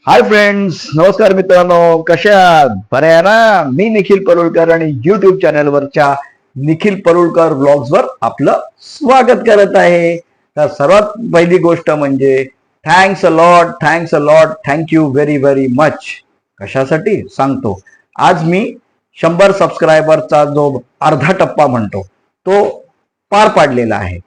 Hi friends, नमस्कार मित्रांनो. कशा आहात? बरे आहे ना? मी निखिल परुळकर आणि युट्यूब चॅनलवरच्या निखिल परुळकर व्लॉग्सवर आपलं स्वागत करत आहे. तर सर्वात पहिली गोष्ट म्हणजे thanks a lot, thank you very very much. कशासाठी सांगतो. आज मी 100 सबस्क्रायबरचा जो अर्धा टप्पा म्हणतो तो पार पाडलेला आहे.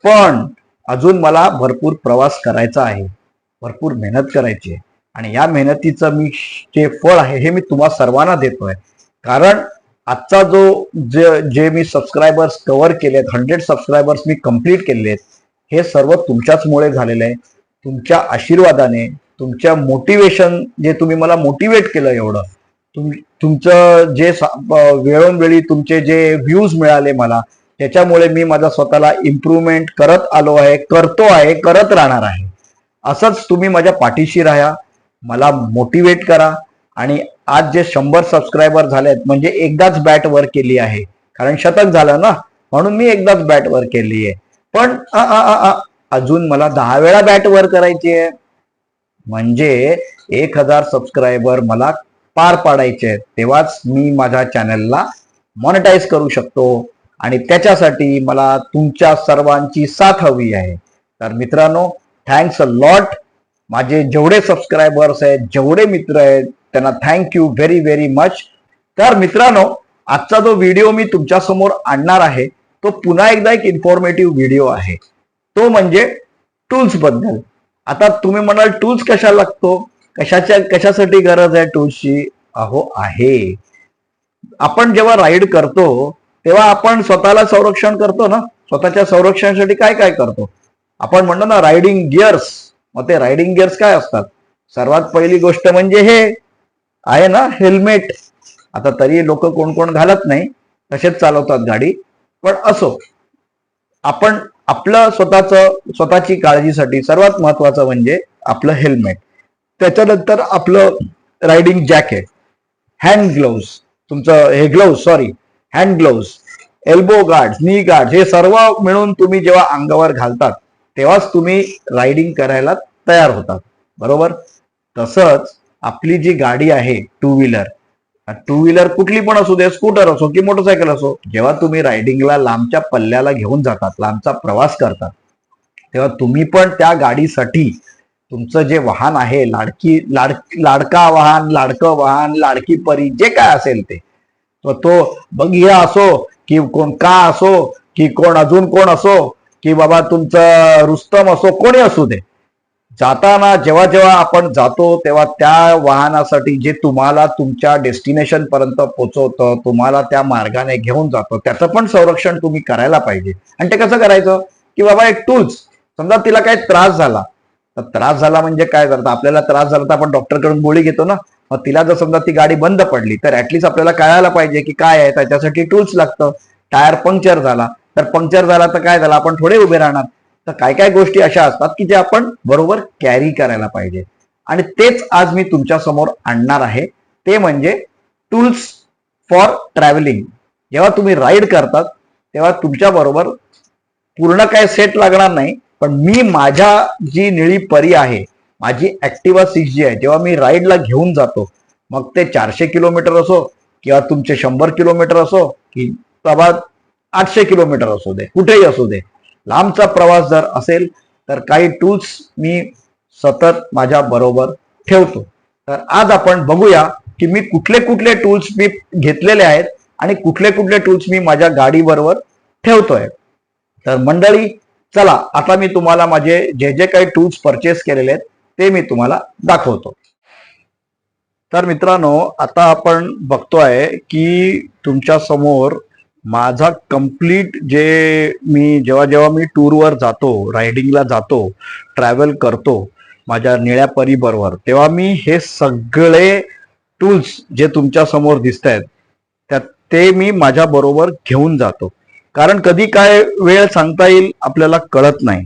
पण अजून मला भरपूर प्रवास करायचा आहे, भरपूर मेहनत करायची आहे आणि या मेहनतीचं मी जे फळ आहे हे मी तुम्हा सर्वांना देतोय. कारण आजचा जे मी सबस्क्रायबर्स कव्हर केलेत, 100 सबस्क्रायबर्स मी कंप्लीट केलेत, हे सर्व तुमच्याचमुळे झालेलं आहे. तुमच्या आशीर्वादाने, तुमच्या मोटिवेशन, जे तुम्ही मला मोटिवेट केलं एवढं, तुमचं जे वेळोवेळी तुमचे जे व्ह्यूज मिळाले मला, त्याच्यामुळे मी माझा स्वतःला इम्प्रूव्हमेंट करत आलो आहे, करतो आहे, करत राहणार आहे. असंच तुम्ही माझ्या पाठीशी राहा, मला मोटिवेट करा. आणि आज जे 100 सबस्क्रायबर झालेत म्हणजे एकदाच बॅट वर केली आहे, कारण शतक झालं ना, म्हणून मी एकदाच बॅट वर केली आहे. पण अजून मला 10 वेळा बॅट वर करायची आहे. म्हणजे 1000 सबस्क्रायबर मला पार पाडायचे आहेत, तेव्हाच मी माझ्या चॅनलला मॉनिटाईज करू शकतो. आणि त्याच्यासाठी मला तुमच्या सर्वांची साथ हवी आहे. तर मित्रांनो, थँक्स अ लॉट. माझे जेवढे सबस्क्रायबर्स आहेत, जेवढे मित्र आहेत, त्यांना थँक्यू व्हेरी व्हेरी मच. तर मित्रांनो, आजचा जो व्हिडिओ मी तुमच्या समोर आणणार आहे तो पुन्हा एकदा एक इन्फॉर्मेटिव्ह व्हिडिओ आहे. तो म्हणजे टूल्स बद्दल. आता तुम्ही म्हणाल टूल्स कशाला लागतो, कशासाठी गरज आहे टूल्सची? अहो आहे, आपण जेव्हा राईड करतो तेव्हा आपण स्वतःला संरक्षण करतो ना. स्वतःच्या संरक्षणासाठी काय काय करतो आपण? म्हणतो ना रायडिंग गिअर्स. मग ते रायडिंग गिअर्स काय असतात? सर्वात पहिली गोष्ट म्हणजे हे आहे ना, हेल्मेट. आता तरी लोक कोण कोण घालत नाही, तसेच चालवतात गाडी. पण असो, आपण आपलं स्वतःची काळजीसाठी सर्वात महत्वाचं म्हणजे आपलं हेल्मेट. त्याच्यानंतर आपलं रायडिंग जॅकेट, हँड ग्लोव्ज, तुमचं हे gloves, sorry, hand gloves, elbow guard, नी गार्ड, हे सर्व मिळून तुम्ही जेव्हा अंगावर घालतात तेव्हाच तुम्ही रायडिंग करायला तयार होतात, बरोबर? तसंच आपली जी गाडी आहे, टू व्हीलर कुठली पण असू दे, स्कूटर असो की मोटरसायकल असो, जेव्हा तुम्ही रायडिंगला लांबच्या पल्ल्याला घेऊन जातात, लांबचा प्रवास करतात, तेव्हा तुम्ही पण त्या गाडीसाठी तुमचं जे वाहन आहे, लाडका वाहन, लाडकं वाहन, लाडकी परी, जे काय असेल ते, तो बघिया असो की कोण का असो, की कोण अजून कोण असो, की बाबा तुमचं रुस्तम असो, कोणी असू दे, जाताना जेव्हा जेव्हा आपण जातो तेव्हा त्या वाहनासाठी, जे तुम्हाला तुमच्या डेस्टिनेशन पर्यंत पोहोचवतं, तुम्हाला त्या मार्गाने घेऊन जातो, त्याचं पण संरक्षण तुम्ही करायला पाहिजे. आणि ते कसं करायचं? की बाबा एक टूल्स, समजा तिला काही त्रास झाला, तर त्रास झाला म्हणजे काय करतं? आपल्याला त्रास झाला तर आपण डॉक्टरकडून गोळी घेतो ना. मग तिला जर समजा ती गाडी बंद पडली तर ऍटलीस्ट आपल्याला कळायला पाहिजे की काय आहे. त्याच्यासाठी टूल्स लागतं. टायर पंक्चर झाला तर काय झालं, आपण थोडे उभे राहणार. तर काय काय गोष्टी अशा असतात की जे आपण बरोबर कॅरी करायला पाहिजे. आणि तेच आज मी तुमच्या समोर आणणार आहे. ते म्हणजे टूल्स फॉर ट्रॅव्हलिंग. जेव्हा तुम्ही राईड करतात तेव्हा तुमच्या बरोबर पूर्ण काय सेट लागणार नाही, पण मी माझ्या जी निळी परी आहे, माझी ऍक्टिवा 6G आहे, जेव्हा मी राईडला घेऊन जातो, मग ते 400 किलोमीटर असो किंवा तुमचे 100 किलोमीटर असो की बाबा 800 किलोमीटर असू दे, कुठेही असू दे, लांबचा प्रवास जर असेल तर काही टूल्स मी सतत माझ्या बरोबर ठेवतो. तर आज आपण बघूया की मी कुठले कुठले टूल्स मी घेतलेले आहेत आणि कुठले कुठले टूल्स मी माझ्या गाडी बरोबर ठेवतोय. तर मंडळी, चला आता मी तुम्हाला माझे जे जे काही टूल्स परचेस केलेले आहेत ते मी तुम्हाला दाखवतो. तर मित्रांनो, आता आपण बघतोय की तुमच्या समोर माझा कंप्लीट, जे मी जेव्हा मी टूरवर जातो, रायडिंगला जातो, ट्रॅव्हल करतो माझ्या निळ्या परी बरोबर, तेव्हा मी हे सगळे टूल्स जे तुमच्या समोर दिसत आहेत त्यात ते मी माझ्या बरोबर घेऊन जातो. कारण कधी काय वेळ सांगता येईल आपल्याला कळत नाही.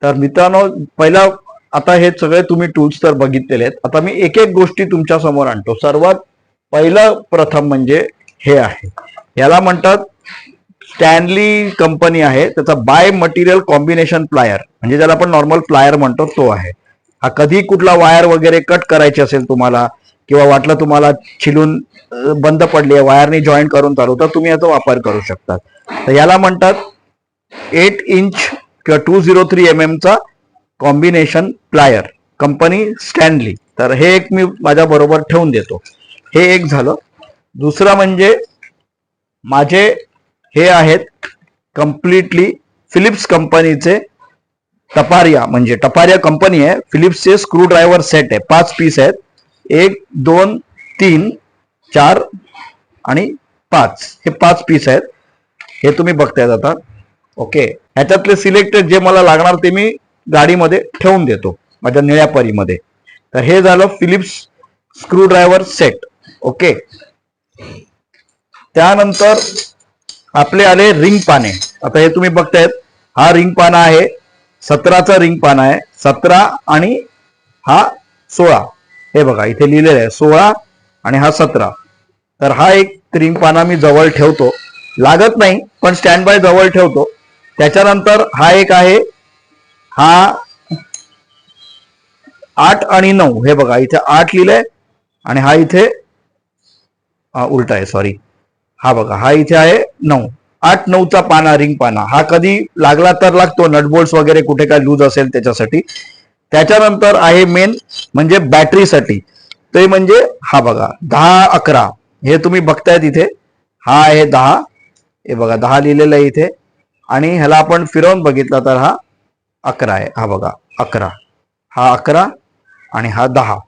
तर मित्रांनो, पहिला, आता हे सगळे तुम्ही टूल्स तर बघितलेले आहेत. आता मी एक एक गोष्टी तुमच्या समोर आणतो. सर्वात पहिलं प्रथम म्हणजे हे आहे, याला म्हणतात स्टॅनली कंपनी आहे, त्याचा बाय मटेरियल कॉम्बिनेशन प्लायर, म्हणजे ज्याला आपण नॉर्मल प्लायर म्हणतो तो आहे. हा कधी कुठला वायर वगैरे कट करायची असेल तुम्हाला, किंवा वाटलं तुम्हाला छिलून बंद पडली आहे, वायरने जॉईन करून चालू, तर तुम्ही याचा वापर करू शकता. तर याला म्हणतात 8 इंच किंवा 203 चा कॉम्बिनेशन प्लायर, कंपनी स्टॅनली. तर हे एक मी माझ्या बरोबर ठेवून देतो. हे एक झालं. दुसरा म्हणजे माझे हे आहेत कम्प्लिटली फिलिप्स कंपनीचे टपारिया, म्हणजे टपारिया कंपनी आहे, फिलिप्सचे स्क्रू ड्रायव्हर सेट आहे. 5 पीस आहेत. 1 2 3 4 आणि 5, हे 5 पीस आहेत. हे तुम्ही बघतायत आता. ओके, ह्याच्यातले सिलेक्टेड जे मला लागणार ते मी गाडीमध्ये ठेवून देतो माझ्या निळ्या परीमध्ये. तर हे झालं Philips screwdriver set. Okay, त्यानंतर आपले आले रिंग पाने. आता हे तुम्ही बघतायत, हा रिंग पाना आहे, 17चा रिंग पाना आहे. 17 आणि हा 16. हे बघा इथे लिहिलेलं आहे 16 आणि हा 17. तर हा एक रिंग पाना मी जवळ ठेवतो, लागत नाही पण स्टँड बाय जवळ ठेवतो. त्याच्यानंतर हा एक आहे, हा 8 आणि 9. हे बघा इथे 8 लिहिलंय आणि हा इथे उलटा आहे, सॉरी. हा बघा, हा इथे आहे 9. 8 9चा पाना, रिंग पाना. हा कधी लागला तर लागतो, नटबोल्ट्स वगैरे कुठे काय लूज असेल त्याच्यासाठी. त्याच्यानंतर आहे मेन म्हणजे बॅटरीसाठी, ते म्हणजे हा बघा 10 11. हे तुम्ही बघतायत इथे, हा आहे 10. हे बघा 10 लिहिलेलं आहे इथे, आणि ह्याला आपण फिरवून बघितलं तर हा 11 आहे. हा बघा 11, हा 11 आणि हा 10.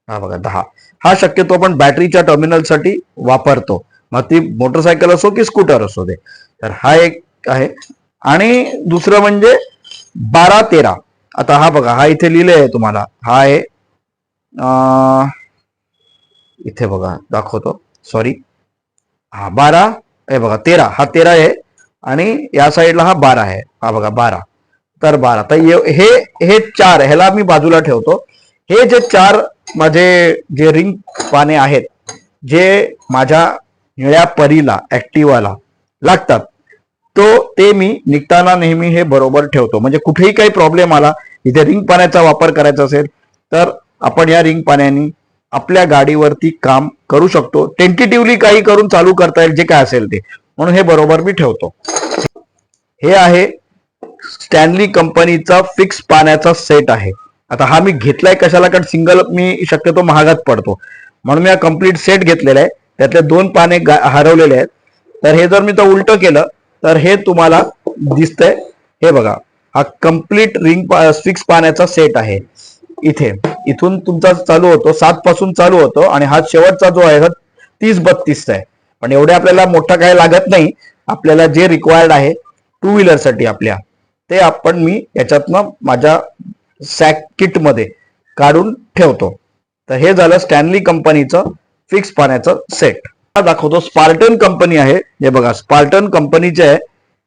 हा बघा 10. हा शक्यतो आपण बॅटरीच्या टर्मिनलसाठी वापरतो, मग ती मोटरसायकल असो की स्कूटर असो दे. तर हा एक आहे. आणि दुसरं म्हणजे 12 13. आता हा बघा, हा इथे लिहिले आहे तुम्हाला, हा आहे इथे बघा दाखवतो, सॉरी. हा 12, हे बघा 13, हा 13 आहे आणि या साईडला हा 12 आहे. हा बघा 12. तर 12. तर हे 4 ह्याला मी बाजूला ठेवतो. हे जे 4 माझे जे रिंग पाने आहेत, जे माझ्या निळ्या परीला, ऍक्टिवाला लागतात, ते मी निघताना नेहमी हे बरोबर ठेवतो. म्हणजे कुठेही काही प्रॉब्लेम आला, इथे रिंग पाण्याचा वापर करायचा असेल तर आपण या रिंग पाण्याने आपल्या गाडीवरती काम करू शकतो. टेंटेटिव्हली काही करून चालू करता येईल, जे काय असेल ते. म्हणून हे बरोबर मी ठेवतो. हे आहे स्टॅनली कंपनीचा फिक्स पाण्याचा सेट आहे. आता हा मी घेतलाय कशाला, कारण सिंगल मी शक्यतो महागात पडतो, म्हणून मी हा कम्प्लीट सेट घेतलेला आहे. त्यातले 2 पाने हरवलेले आहेत. तर हे जर मी तर उलट केलं तर हे तुम्हाला दिसतंय. हे बघा, हा कम्प्लीट रिंग फिक्स पाण्याचा सेट आहे. इथून तुमचा चालू होतो, 7 पासून चालू होतो, आणि हा शेवटचा जो आहे 30 32 आहे. पण एवढे आपल्याला मोठा काही लागत नाही. आपल्याला जे रिक्वायर्ड आहे टू व्हीलर साठी आपल्या, ते आपण मी याच्यातनं माझ्या सॅक किट मध्ये काढून ठेवतो. तर हे झालं स्टॅनली कंपनीचं फिक्स पाण्याचं सेट. दाखवतो, स्पार्टन कंपनी आहे. हे बघा, स्पार्टन कंपनीचे आहे.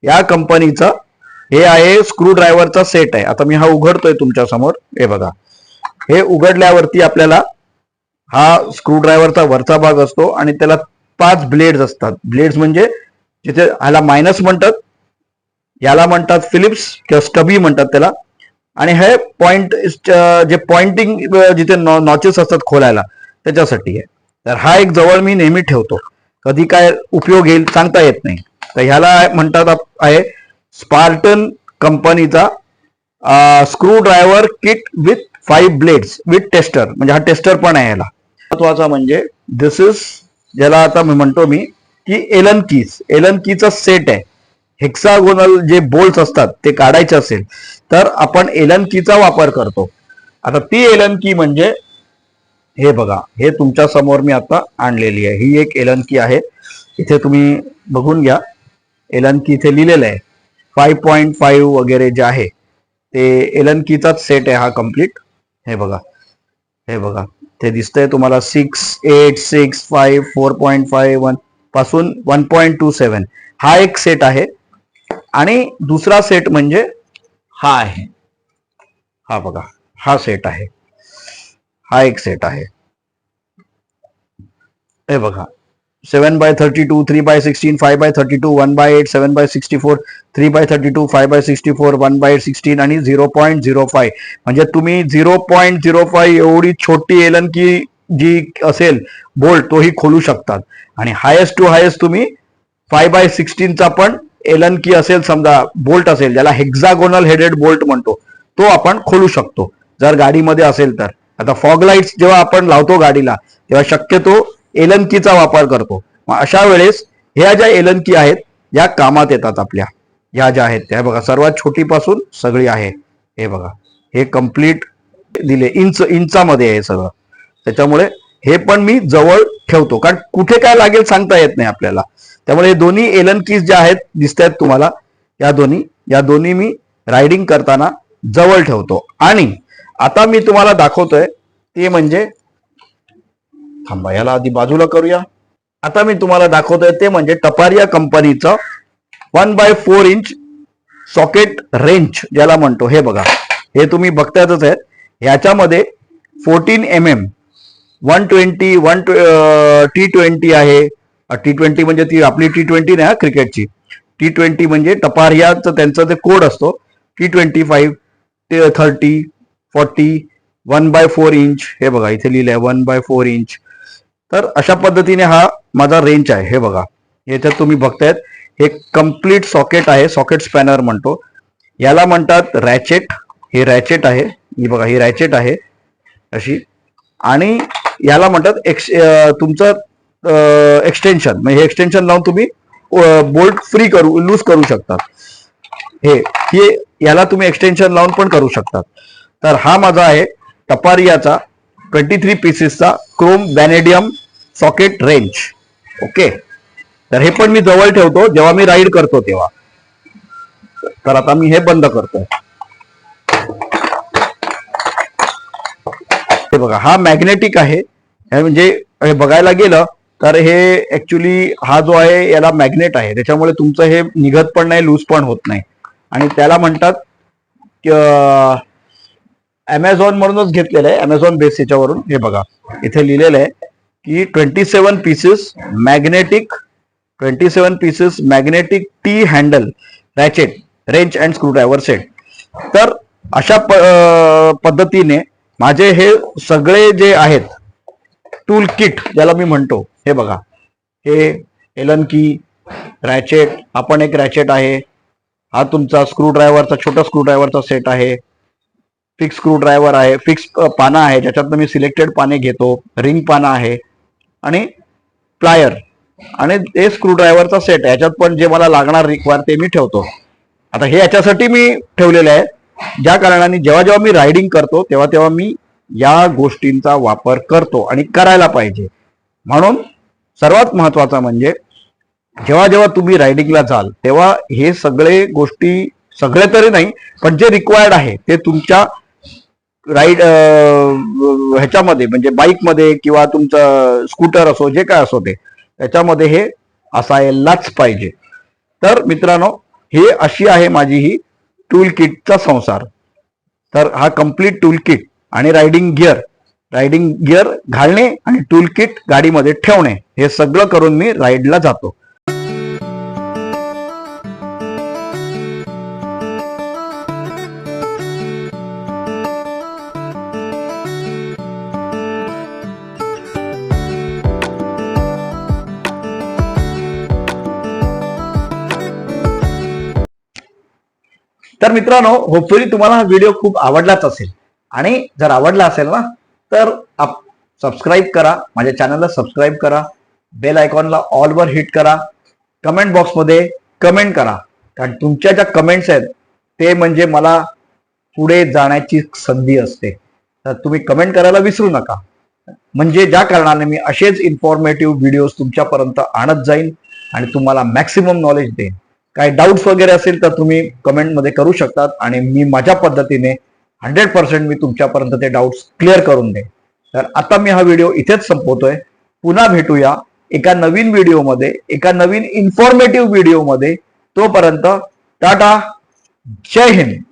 या कंपनीचा हे आहे स्क्रू ड्रायव्हरचा सेट आहे. आता मी हा उघडतोय तुमच्या समोर. हे बघा, हे उघडल्यावरती आपल्याला हा स्क्रू ड्रायव्हरचा वरचा भाग असतो आणि त्याला 5 ब्लेड्स असतात. ब्लेड्स म्हणजे जिथे ह्याला मायनस म्हणतात, याला म्हणतात फिलिप्स किंवा स्टबी म्हणतात त्याला, आणि हे पॉइंट जे पॉइंटिंग जिथे नॉचेस असतात खोलायला, त्याच्यासाठी आहे. तर हा एक जवळ मी नेहमी ठेवतो, कधी काय उपयोग येईल सांगता येत नाही. तर ह्याला म्हणतात आहे स्पार्टन कंपनीचा screw driver kit with 5 blades with tester, म्हणजे हा टेस्टर पण आहे याला. महत्वाचा म्हणजे दिस इज, ज्याला आता मी म्हणतो मी की एलन कीचा सेट आहे. हेक्सागोनल जे बोल्ट असतात ते काढायचे असेल तर आपण एलन कीचा वापर करतो. आता ती एलन की म्हणजे हे बघा, हे तुमच्या समोर मी आता आणलेली आहे. ही एक एलन की आहे. इथे तुम्ही बघून घ्या, एलन की इथे लिहिलेलं आहे. 5.5 वगैरे जे आहे ते एलन कीचाच सेट आहे हा कम्प्लीट. हे बघा, हे बघा, ते दिसतंय तुम्हाला. 6 8 6 5 4.5 पासून 1.27 हा एक सेट आहे. आणि दुसरा सेट म्हणजे हा आहे. हा बघा, हा सेट आहे. हा एक सेट आहे. हे बघा, 7/32, 3/16, 5/32, 1/8, 7/64, 3/32, 5/64, 1/16 आणि 0.05. म्हणजे तुम्ही 0.05 एवढी छोटी एलन की जी असेल बोल्ट तोही खोलू शकतात. आणि हायेस्ट टू हायेस्ट तुम्ही 5/16चा पण एलन की असेल, समजा बोल्ट असेल ज्याला हेक्सागोनल हेडेड बोल्ट म्हणतो, तो आपण खोलू शकतो जर गाडीमध्ये असेल तर. आता फॉग लाईट्स जेव्हा आपण लावतो गाडीला तेव्हा शक्यतो एलन कीचा वापर करतो. मग अशा वेळेस ह्या ज्या एलन की आहेत या कामात येतात आपल्या. ह्या ज्या आहेत त्या बघा, सर्वात छोटी पासून सगळी आहे. हे बघा, हे कम्प्लीट दिले, इंचामध्ये आहे सगळं. त्याच्यामुळे हे पण मी जवळ ठेवतो, कारण कुठे काय लागेल सांगता येत नाही आपल्याला. त्यामुळे हे दोन्ही एलन कीज ज्या आहेत दिसत आहेत तुम्हाला, या दोन्ही मी रायडिंग करताना जवळ ठेवतो. आणि आता मी तुम्हाला दाखवतोय ते म्हणजे, थांबा याला आधी बाजूला करूया. आता मी तुम्हाला दाखवतोय ते म्हणजे टपारिया कंपनीचं 1/4 इंच सॉकेट रेंच ज्याला म्हणतो. हे बघा, हे तुम्ही बघतायच आहेत. ह्याच्यामध्ये 14 mm 120 T20 आहे. T20 म्हणजे ती आपली T20 नाही, क्रिकेटची T20 म्हणजे टपारियाचं त्यांचं ते कोड असतो. T25, 30, 40, 1/4 inch. हे बघा इथे लिहिलंय 1/4 इंच. तर अशा पद्धतीने हा माझा रेंच आहे. हे बघा, याच्यात तुम्ही बघतायत हे कम्प्लीट सॉकेट आहे, सॉकेट स्पॅनर म्हणतो याला, म्हणतात रॅचेट. हे रॅचेट आहे, ही बघा ही रॅचेट आहे अशी. आणि याला म्हणतात तुमचं एक्सटेन्शन. म्हणजे हे एक्सटेन्शन लावून तुम्ही बोल्ट लूज करू शकतात. हे याला तुम्ही एक्सटेन्शन लावून पण करू शकतात. तर हा माझा आहे टपारियाचा 23 पीसेसचा क्रोम व्हॅनेडियम सॉकेट रेंच. ओके, तर हे पण मी जवळ ठेवतो जेव्हा मी राईड करतो तेव्हा. तर आता मी हे बंद करतोय. हे बघा, हा मॅग्नेटिक आहे. म्हणजे हे बघायला गेलं तर हे ऍक्च्युली हा जो आहे याला मॅग्नेट आहे, त्याच्यामुळे तुमचं हे निघत पण नाही, लूज पण होत नाही. आणि त्याला म्हणतात अमेझॉन म्हणूनच घेतलेलं आहे, अमेझॉन बेस याच्यावरून. हे बघा इथे लिहिलेलं आहे की 27 पीसेस मॅग्नेटिक टी हँडल रॅचेट रेंच अँड स्क्रूड्रायव्हर सेट. तर अशा पद्धतीने माझे हे सगळे जे आहेत टूल किट ज्याला मी म्हणतो, हे बघा हे एलन की, रॅचेट, आपण एक रॅचेट आहे, हा तुमचा स्क्रूड्रायव्हरचा छोटा स्क्रूड्रायव्हरचा सेट आहे, फिक्स स्क्रूड्रायव्हर आहे, फिक्स पाना आहे ज्याच्यातनं मी सिलेक्टेड पाने घेतो, रिंग पाना आहे आणि प्लायर आणि हे स्क्रूड्रायव्हरचा सेट आहे. याच्यात पण जे मला लागणार रिक्वायर ते मी ठेवतो. आता हे याच्यासाठी मी ठेवलेलं आहे ज्या कारणाने जेव्हा मी रायडिंग करतो तेव्हा मी या गोष्टींचा वापर करतो आणि करायला पाहिजे. म्हणून सर्वात महत्वाचा म्हणजे जेव्हा तुम्ही रायडिंगला जाल तेव्हा हे सगळे गोष्टी, सगळे तरी नाही पण जे रिक्वायर्ड आहे ते तुमच्या राईड ह्याच्यामध्ये म्हणजे बाईकमध्ये किंवा तुमचं स्कूटर असो जे काय असो ते त्याच्यामध्ये हे असायलाच पाहिजे. तर मित्रांनो, हे अशी आहे माझी ही टूल किटचा संसार. तर हा कम्प्लीट टूल किट आणि रायडिंग गिअर घालणे आणि टूल किट गाडीमध्ये ठेवणे हे सगळं करून मी राईडला जातो. तर मित्रांनो, होपफुली तुम्हाला हा व्हिडिओ खूप आवडलाच असेल. आणि जर आवडला असेल ना तर सबस्क्राईब करा, माझ्या चॅनलला सबस्क्राईब करा, बेल आयकॉनला ऑलवर हिट करा, कमेंट बॉक्समध्ये कमेंट करा, कारण तुमच्या ज्या कमेंट्स आहेत ते म्हणजे मला पुढे जाण्याची संधी असते. तर तुम्ही कमेंट करायला विसरू नका, म्हणजे ज्या कारणाने मी असेच इन्फॉर्मेटिव्ह व्हिडिओज तुमच्यापर्यंत आणत जाईन आणि तुम्हाला मॅक्सिमम नॉलेज देईन. काही डाऊट्स वगैरे असेल तर तुम्ही कमेंटमध्ये करू शकतात आणि मी माझ्या पद्धतीने 100% मी तुमच्यापर्यंत ते डाऊट्स क्लिअर करून देईन. तर आता मी हा व्हिडिओ इथेच संपवतोय. पुन्हा भेटूया एका नवीन व्हिडिओमध्ये, एका नवीन इन्फॉर्मेटिव्ह व्हिडिओमध्ये. तोपर्यंत टाटा, जय हिंद.